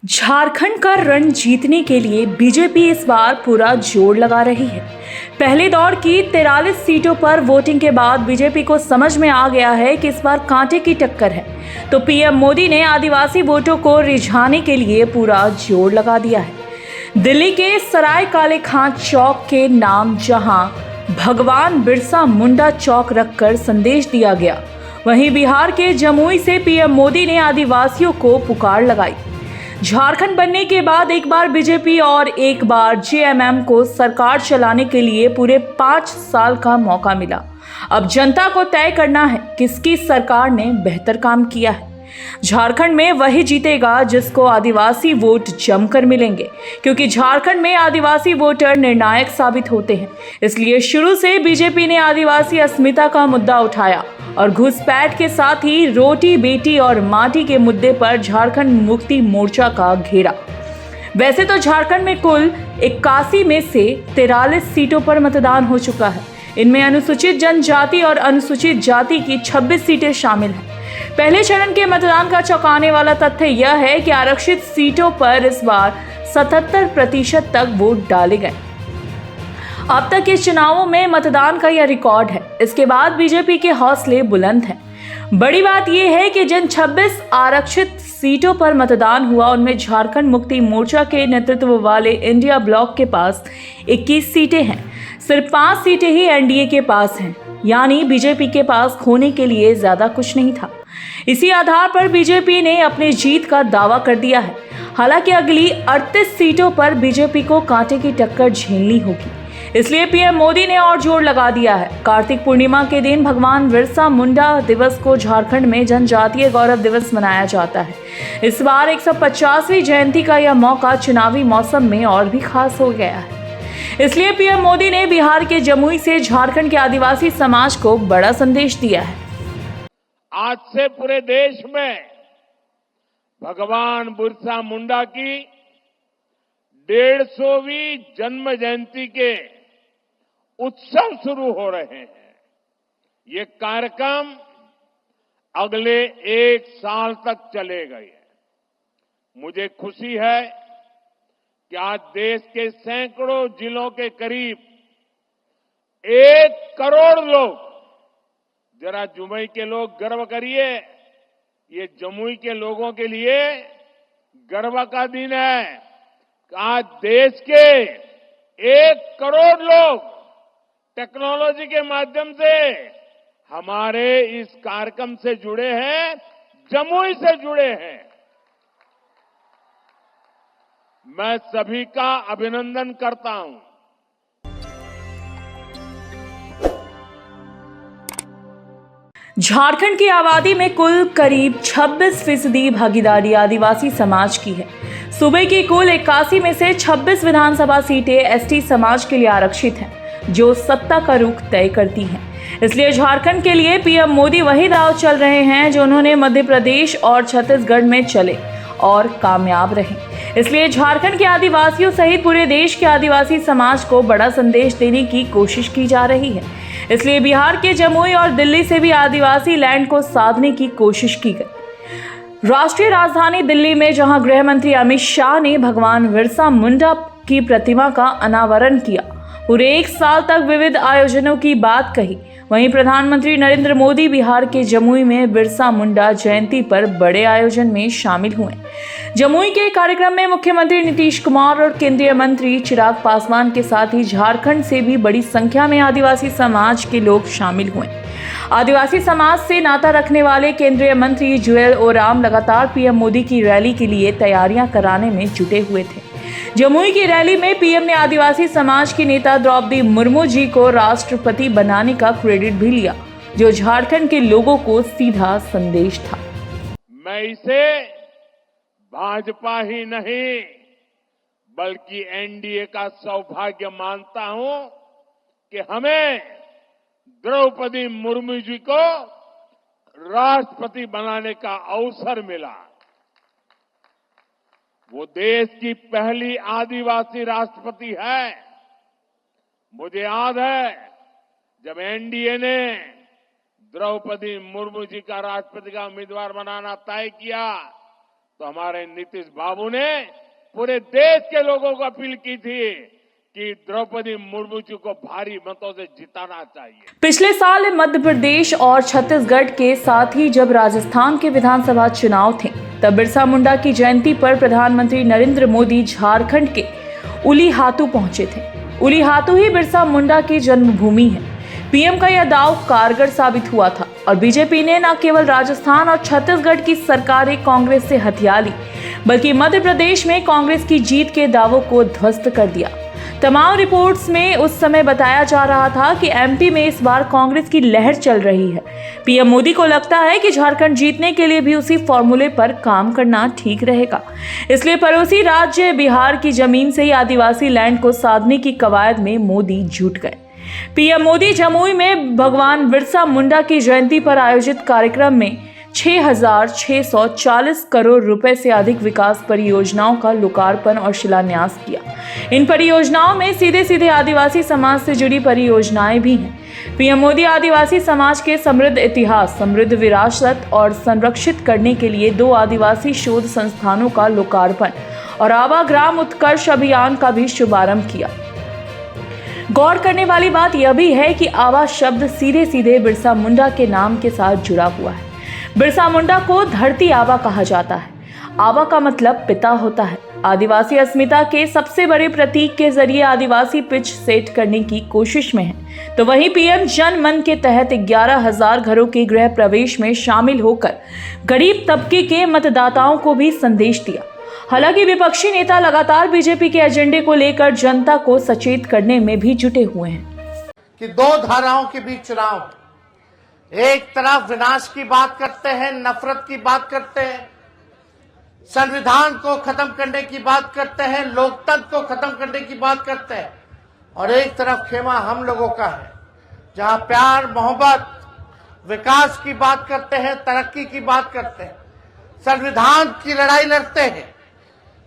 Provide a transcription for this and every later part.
झारखंड का रण जीतने के लिए बीजेपी इस बार पूरा जोर लगा रही है। पहले दौर की 43 सीटों पर वोटिंग के बाद बीजेपी को समझ में आ गया है कि इस बार कांटे की टक्कर है, तो पीएम मोदी ने आदिवासी वोटों को रिझाने के लिए पूरा जोर लगा दिया है। दिल्ली के सराय काले खां चौक के नाम जहां भगवान बिरसा मुंडा चौक रखकर संदेश दिया गया, वहीं बिहार के जमुई से पीएम मोदी ने आदिवासियों को पुकार लगाई। झारखंड बनने के बाद एक बार बीजेपी और एक बार जेएमएम को सरकार चलाने के लिए पूरे 5 साल का मौका मिला। अब जनता को तय करना है किसकी सरकार ने बेहतर काम किया है। झारखंड में वही जीतेगा जिसको आदिवासी वोट जमकर मिलेंगे, क्योंकि झारखंड में आदिवासी वोटर निर्णायक साबित होते हैं। इसलिए शुरू से बीजेपी ने आदिवासी अस्मिता का मुद्दा उठाया और घुसपैठ के साथ ही रोटी बेटी और माटी के मुद्दे पर झारखंड मुक्ति मोर्चा का घेरा। वैसे तो झारखंड में कुल 81 में से 43 सीटों पर मतदान हो चुका है। इनमें अनुसूचित जनजाति और अनुसूचित जाति की 26 सीटें शामिल हैं। पहले चरण के मतदान का चौंकाने वाला तथ्य यह है कि आरक्षित सीटों पर इस बार 77% तक वोट डाले गए। अब तक के चुनावों में मतदान का यह रिकॉर्ड है। इसके बाद बीजेपी के हौसले बुलंद हैं। बड़ी बात यह है कि जिन 26 आरक्षित सीटों पर मतदान हुआ, उनमें झारखंड मुक्ति मोर्चा के नेतृत्व वाले इंडिया ब्लॉक के पास 21 सीटें हैं। सिर्फ 5 सीटें ही एनडीए के पास हैं, यानी बीजेपी के पास खोने के लिए ज्यादा कुछ नहीं था। इसी आधार पर बीजेपी ने अपनी जीत का दावा कर दिया है। हालांकि अगली 38 सीटों पर बीजेपी को कांटे की टक्कर झेलनी होगी। इसलिए पीएम मोदी ने और जोर लगा दिया है। कार्तिक पूर्णिमा के दिन भगवान बिरसा मुंडा दिवस को झारखंड में जनजातीय गौरव दिवस मनाया जाता है। इस बार 150वीं जयंती का यह मौका चुनावी मौसम में और भी खास हो गया है। इसलिए पीएम मोदी ने बिहार के जमुई से झारखंड के आदिवासी समाज को बड़ा संदेश दिया है। आज से पूरे देश में भगवान बिरसा मुंडा की 150वीं जन्म जयंती के उत्सव शुरू हो रहे हैं। ये कार्यक्रम अगले 1 साल तक चलेगा। मुझे खुशी है कि आज देश के सैकड़ों जिलों के करीब 1 करोड़ लोग, जरा जमुई के लोग गर्व करिए, ये जमुई के लोगों के लिए गर्व का दिन है। आज देश के 1 करोड़ लोग टेक्नोलॉजी के माध्यम से हमारे इस कार्यक्रम से जुड़े हैं, जमुई से जुड़े हैं। मैं सभी का अभिनंदन करता हूं। झारखंड की आबादी में कुल करीब 26% भागीदारी आदिवासी समाज की है। सूबे की कुल 81 में से 26 विधानसभा सीटें एसटी समाज के लिए आरक्षित हैं, जो सत्ता का रुख तय करती हैं। इसलिए झारखंड के लिए पीएम मोदी वही दांव चल रहे हैं जो उन्होंने मध्य प्रदेश और छत्तीसगढ़ में चले और कामयाब रहे। इसलिए झारखंड के आदिवासियों सहित पूरे देश के आदिवासी समाज को बड़ा संदेश देने की कोशिश की जा रही है। इसलिए बिहार के जमुई और दिल्ली से भी आदिवासी लैंड को साधने की कोशिश की गई। राष्ट्रीय राजधानी दिल्ली में जहां गृह मंत्री अमित शाह ने भगवान बिरसा मुंडा की प्रतिमा का अनावरण किया, पूरे 1 साल तक विविध आयोजनों की बात कही, वहीं प्रधानमंत्री नरेंद्र मोदी बिहार के जमुई में बिरसा मुंडा जयंती पर बड़े आयोजन में शामिल हुए। जमुई के कार्यक्रम में मुख्यमंत्री नीतीश कुमार और केंद्रीय मंत्री चिराग पासवान के साथ ही झारखंड से भी बड़ी संख्या में आदिवासी समाज के लोग शामिल हुए। आदिवासी समाज से नाता रखने वाले केंद्रीय मंत्री जुएल ओराम लगातार पीएम मोदी की रैली के लिए तैयारियां कराने में जुटे हुए थे। जमुई की रैली में पीएम ने आदिवासी समाज की नेता द्रौपदी मुर्मू जी को राष्ट्रपति बनाने का क्रेडिट भी लिया, जो झारखंड के लोगों को सीधा संदेश था। मैं इसे भाजपा ही नहीं बल्कि एनडीए का सौभाग्य मानता हूं कि हमें द्रौपदी मुर्मू जी को राष्ट्रपति बनाने का अवसर मिला। वो देश की पहली आदिवासी राष्ट्रपति है। मुझे याद है जब एनडीए ने द्रौपदी मुर्मू जी का राष्ट्रपति का उम्मीदवार बनाना तय किया तो हमारे नीतीश बाबू ने पूरे देश के लोगों को अपील की थी कि द्रौपदी मुर्मू जी को भारी मतों से जिताना चाहिए। पिछले साल मध्य प्रदेश और छत्तीसगढ़ के साथ ही जब राजस्थान के विधानसभा चुनाव थे, तब बिरसा मुंडा की जयंती पर प्रधानमंत्री नरेंद्र मोदी झारखंड के उलीहातू पहुंचे थे। उलीहातू ही बिरसा मुंडा की जन्मभूमि है। पीएम का यह दाव कारगर साबित हुआ था और बीजेपी ने न केवल राजस्थान और छत्तीसगढ़ की सरकारें कांग्रेस से हथिया ली, बल्कि मध्य प्रदेश में कांग्रेस की जीत के दावों को ध्वस्त कर दिया। तमाम रिपोर्ट्स में उस समय बताया जा रहा था कि एमपी में इस बार कांग्रेस की लहर चल रही है। पीएम मोदी को लगता है कि झारखंड जीतने के लिए भी उसी फॉर्मूले पर काम करना ठीक रहेगा। इसलिए पड़ोसी राज्य बिहार की जमीन से ही आदिवासी लैंड को साधने की कवायद में मोदी जुट गए। पीएम मोदी जमुई में भगवान बिरसा मुंडा की जयंती पर आयोजित कार्यक्रम में 6,640 करोड़ रुपए से अधिक विकास परियोजनाओं का लोकार्पण और शिलान्यास किया। इन परियोजनाओं में सीधे सीधे आदिवासी समाज से जुड़ी परियोजनाएं भी हैं। पीएम मोदी आदिवासी समाज के समृद्ध इतिहास, समृद्ध विरासत और संरक्षित करने के लिए 2 आदिवासी शोध संस्थानों का लोकार्पण और आबा ग्राम उत्कर्ष अभियान का भी शुभारंभ किया। गौर करने वाली बात यह भी है कि आबा शब्द सीधे सीधे बिरसा मुंडा के नाम के साथ जुड़ा हुआ है। बिरसा मुंडा को धरती आबा कहा जाता है। आबा का मतलब पिता होता है। आदिवासी अस्मिता के सबसे बड़े प्रतीक के जरिए आदिवासी पिच सेट करने की कोशिश में है। तो वहीं पीएम जन मन के तहत 11,000 घरों के गृह प्रवेश में शामिल होकर गरीब तबके के मतदाताओं को भी संदेश दिया। हालांकि विपक्षी नेता लगातार बीजेपी के एजेंडे को लेकर जनता को सचेत करने में भी जुटे हुए हैं कि 2 धाराओं के बीच चुनाव, एक तरफ विनाश की बात करते हैं, नफरत की बात करते हैं, संविधान को खत्म करने की बात करते हैं, लोकतंत्र को खत्म करने की बात करते हैं, और एक तरफ खेमा हम लोगों का है जहां प्यार, मोहब्बत, विकास की बात करते हैं, तरक्की की बात करते हैं, संविधान की लड़ाई लड़ते हैं,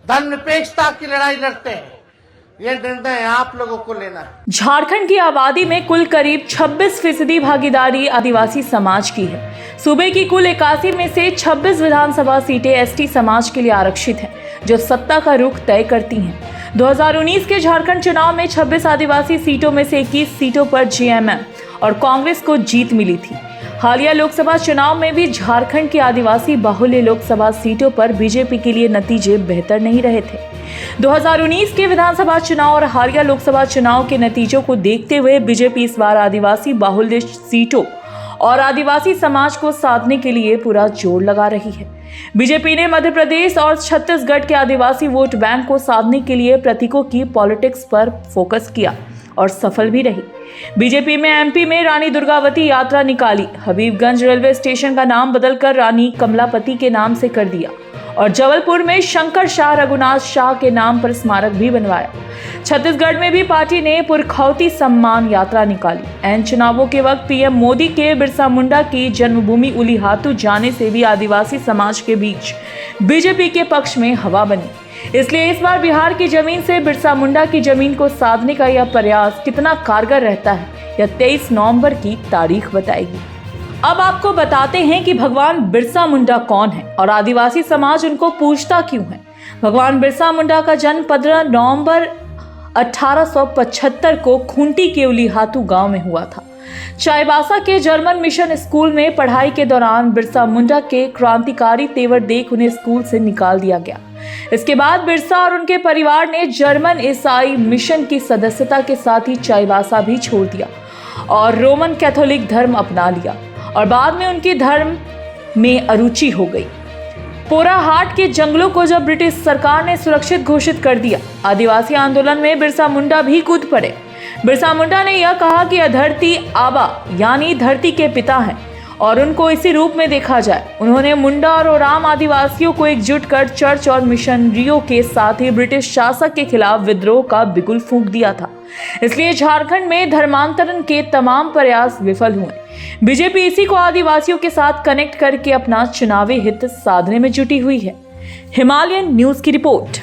धर्मनिरपेक्षता की लड़ाई लड़ते हैं। ये निर्णय आप लोगों को लेना है। झारखंड की आबादी में कुल करीब 26% भागीदारी आदिवासी समाज की है। सूबे की कुल 81 में से 26 विधानसभा सीटें एसटी समाज के लिए आरक्षित हैं, जो सत्ता का रुख तय करती हैं। 2019 के झारखंड चुनाव में 26 आदिवासी सीटों में से 21 सीटों पर जेएमएम और कांग्रेस को जीत मिली थी। हालिया लोकसभा चुनाव में भी झारखंड की आदिवासी बाहुल्य लोकसभा सीटों पर बीजेपी के लिए नतीजे बेहतर नहीं रहे थे। 2019 के विधानसभा चुनाव और हालिया लोकसभा चुनाव के नतीजों को देखते हुए बीजेपी इस बार आदिवासी बाहुल्य सीटों और आदिवासी समाज को साधने के लिए पूरा जोर लगा रही है। बीजेपी ने मध्य प्रदेश और छत्तीसगढ़ के आदिवासी वोट बैंक को साधने के लिए प्रतीकों की पॉलिटिक्स पर फोकस किया और सफल भी रही। बीजेपी में एमपी में रानी दुर्गावती यात्रा निकाली, हबीबगंज रेलवे स्टेशन का नाम बदलकर रानी कमलापति के नाम से कर दिया और जबलपुर में शंकर शाह रघुनाथ शाह के नाम पर स्मारक भी बनवाया। छत्तीसगढ़ में भी पार्टी ने पुरखौती सम्मान यात्रा निकाली। एन चुनावों के वक्त पीएम मोदी के बिरसा मुंडा की जन्मभूमि उलीहातू जाने से भी आदिवासी समाज के बीच बीजेपी के पक्ष में हवा बनी। इसलिए इस बार बिहार की जमीन से बिरसा मुंडा की जमीन को साधने का यह प्रयास कितना कारगर रहता है, यह 23 नवंबर की तारीख बताएगी। अब आपको बताते हैं कि भगवान बिरसा मुंडा कौन है और आदिवासी समाज उनको पूजता क्यों है। भगवान बिरसा मुंडा का जन्म 15 नवंबर 1875 को खूंटी के उलीहातू गांव में हुआ था। चाईबासा के जर्मन मिशन स्कूल में पढ़ाई के दौरान बिरसा मुंडा के क्रांतिकारी तेवर देख उन्हें स्कूल से निकाल दिया गया। इसके बाद बिरसा और उनके परिवार ने जर्मन ईसाई मिशन की सदस्यता के साथ ही चाईबासा भी छोड़ दिया और रोमन कैथोलिक धर्म अपना लिया और बाद में उनकी धर्म में अरुचि हो गई। पोराहाट के जंगलों को जब ब्रिटिश सरकार ने सुरक्षित घोषित कर दिया, आदिवासी आंदोलन में बिरसा मुंडा भी कूद पड़े। बिरसा मुंडा ने यह कहा कि धरती आबा यानी धरती के पिता हैं और उनको इसी रूप में देखा जाए। उन्होंने मुंडा और ओराम आदिवासियों को एकजुट कर चर्च और मिशनरियों के साथ ही ब्रिटिश शासक के खिलाफ विद्रोह का बिगुल फूंक दिया था। इसलिए झारखंड में धर्मांतरण के तमाम प्रयास विफल हुए। बीजेपी इसी को आदिवासियों के साथ कनेक्ट करके अपना चुनावी हित साधने में जुटी हुई है। हिमालयन न्यूज की रिपोर्ट।